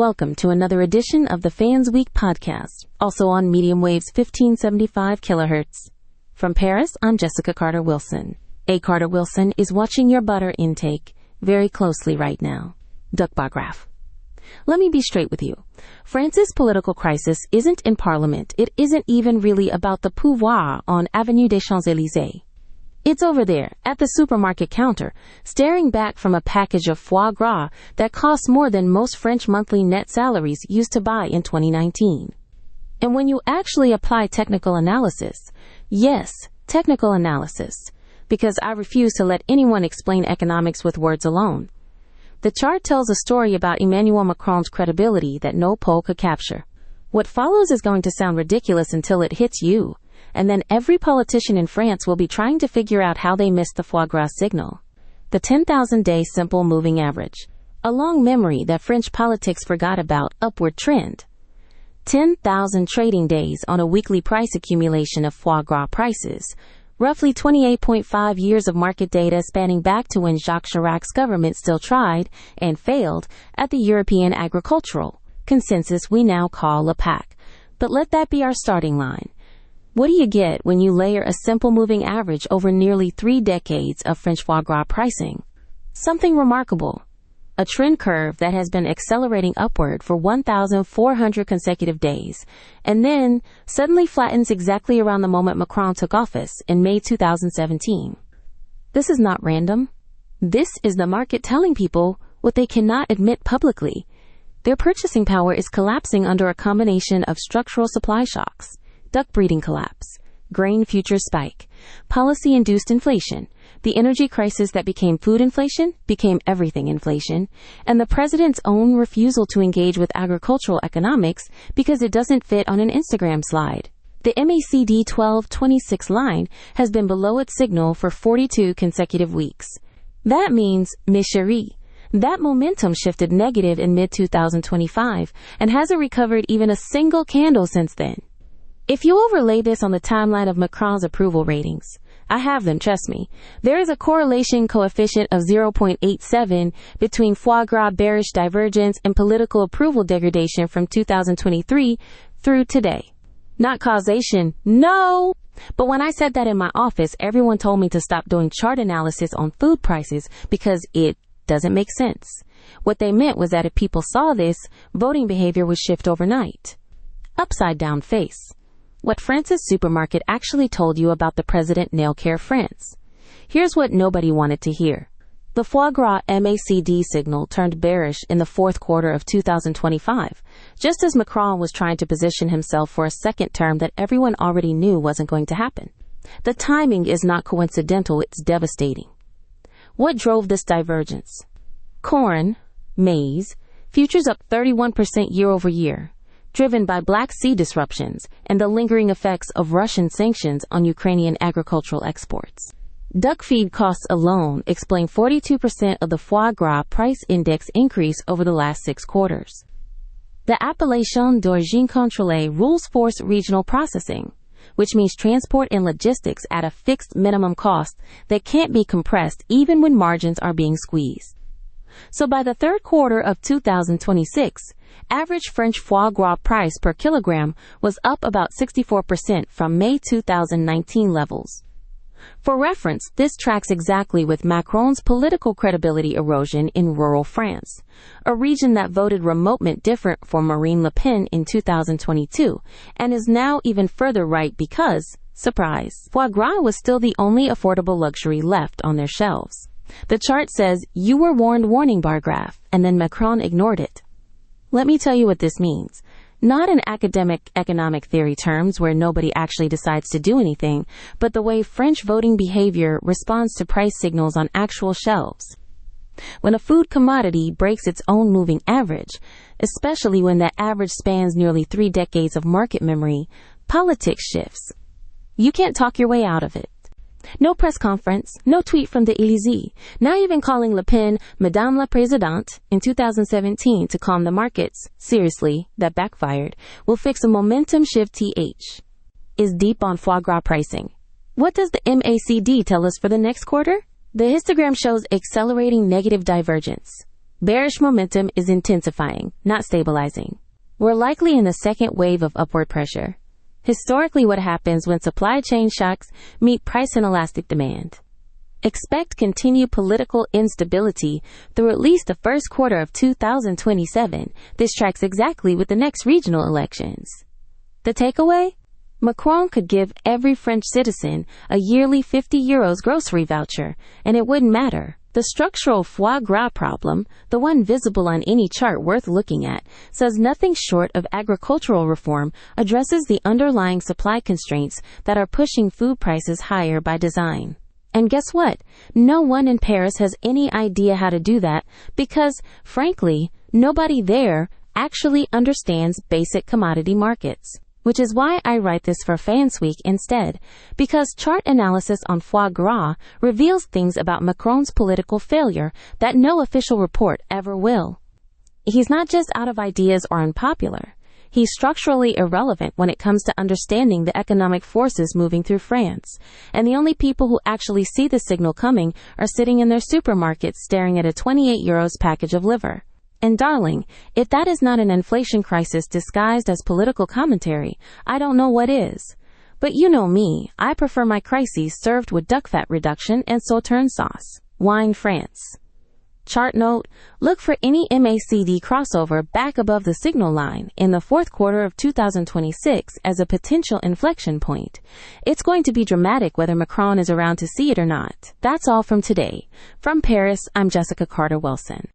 Welcome to another edition of the Fans Week podcast, also on medium waves 1575 kilohertz. From Paris, I'm Jessica Carter-Wilson. A. Carter-Wilson is watching your butter intake very closely right now. Graph. Let me be straight with you. France's political crisis isn't in Parliament. It isn't even really about the pouvoir on Avenue des Champs-Élysées. It's over there, at the supermarket counter, staring back from a package of foie gras that costs more than most French monthly net salaries used to buy in 2019. And when you actually apply technical analysis, yes, technical analysis, because I refuse to let anyone explain economics with words alone. The chart tells a story about Emmanuel Macron's credibility that no poll could capture. What follows is going to sound ridiculous until it hits you. And then every politician in France will be trying to figure out how they missed the foie gras signal. The 10,000-day simple moving average. A long memory that French politics forgot about upward trend. 10,000 trading days on a weekly price accumulation of foie gras prices. Roughly 28.5 years of market data spanning back to when Jacques Chirac's government still tried and failed at the European agricultural consensus we now call la PAC. But let that be our starting line. What do you get when you layer a simple moving average over nearly 3 decades of French foie gras pricing? Something remarkable. A trend curve that has been accelerating upward for 1,400 consecutive days, and then suddenly flattens exactly around the moment Macron took office in May 2017. This is not random. This is the market telling people what they cannot admit publicly. Their purchasing power is collapsing under a combination of structural supply shocks. Duck breeding collapse, grain futures spike, policy-induced inflation, the energy crisis that became food inflation became everything inflation, and the president's own refusal to engage with agricultural economics because it doesn't fit on an Instagram slide. The MACD 1226 line has been below its signal for 42 consecutive weeks. That means, mes chéris, that momentum shifted negative in mid-2025 and hasn't recovered even a single candle since then. If you overlay this on the timeline of Macron's approval ratings, I have them, trust me, there is a correlation coefficient of 0.87 between foie gras bearish divergence and political approval degradation from 2023 through today. Not causation, no! But when I said that in my office, everyone told me to stop doing chart analysis on food prices because it doesn't make sense. What they meant was that if people saw this, voting behavior would shift overnight. Upside down face. What France's supermarket actually told you about the president nail care France. Here's what nobody wanted to hear. The foie gras MACD signal turned bearish in the fourth quarter of 2025, just as Macron was trying to position himself for a second term that everyone already knew wasn't going to happen. The timing is not coincidental, it's devastating. What drove this divergence? Corn, maize, futures up 31% year over year. Driven by Black Sea disruptions and the lingering effects of Russian sanctions on Ukrainian agricultural exports. Duck feed costs alone explain 42% of the foie gras price index increase over the last 6 quarters. The Appellation d'origine contrôlée rules force regional processing, which means transport and logistics at a fixed minimum cost that can't be compressed even when margins are being squeezed. So by the third quarter of 2026, average French foie gras price per kilogram was up about 64% from May 2019 levels. For reference, this tracks exactly with Macron's political credibility erosion in rural France, a region that voted remotely different for Marine Le Pen in 2022, and is now even further right because, surprise, foie gras was still the only affordable luxury left on their shelves. The chart says, "You were warned," warning bar graph, and then Macron ignored it. Let me tell you what this means. Not in academic economic theory terms where nobody actually decides to do anything, but the way French voting behavior responds to price signals on actual shelves. When a food commodity breaks its own moving average, especially when that average spans nearly 3 decades of market memory, politics shifts. You can't talk your way out of it. No press conference, no tweet from the Élysée, not even calling Le Pen Madame la Présidente in 2017 to calm the markets. Seriously, that backfired. Will fix a momentum shift is deep on foie gras pricing. What does the MACD tell us for the next quarter? The histogram shows accelerating negative divergence. Bearish momentum is intensifying, not stabilizing. We're likely in the second wave of upward pressure. Historically, what happens when supply chain shocks meet price inelastic demand? Expect continued political instability through at least the first quarter of 2027. This tracks exactly with the next regional elections. The takeaway? Macron could give every French citizen a yearly €50 grocery voucher, and it wouldn't matter. The structural foie gras problem, the one visible on any chart worth looking at, says nothing short of agricultural reform addresses the underlying supply constraints that are pushing food prices higher by design. And guess what? No one in Paris has any idea how to do that because, frankly, nobody there actually understands basic commodity markets. Which is why I write this for Fans Week instead, because chart analysis on foie gras reveals things about Macron's political failure that no official report ever will. He's not just out of ideas or unpopular. He's structurally irrelevant when it comes to understanding the economic forces moving through France. And the only people who actually see the signal coming are sitting in their supermarkets staring at a €28 package of liver. And darling, if that is not an inflation crisis disguised as political commentary, I don't know what is. But you know me, I prefer my crises served with duck fat reduction and sauterne sauce. Wine France. Chart note, look for any MACD crossover back above the signal line in the fourth quarter of 2026 as a potential inflection point. It's going to be dramatic whether Macron is around to see it or not. That's all from today. From Paris, I'm Jessica Carter Wilson.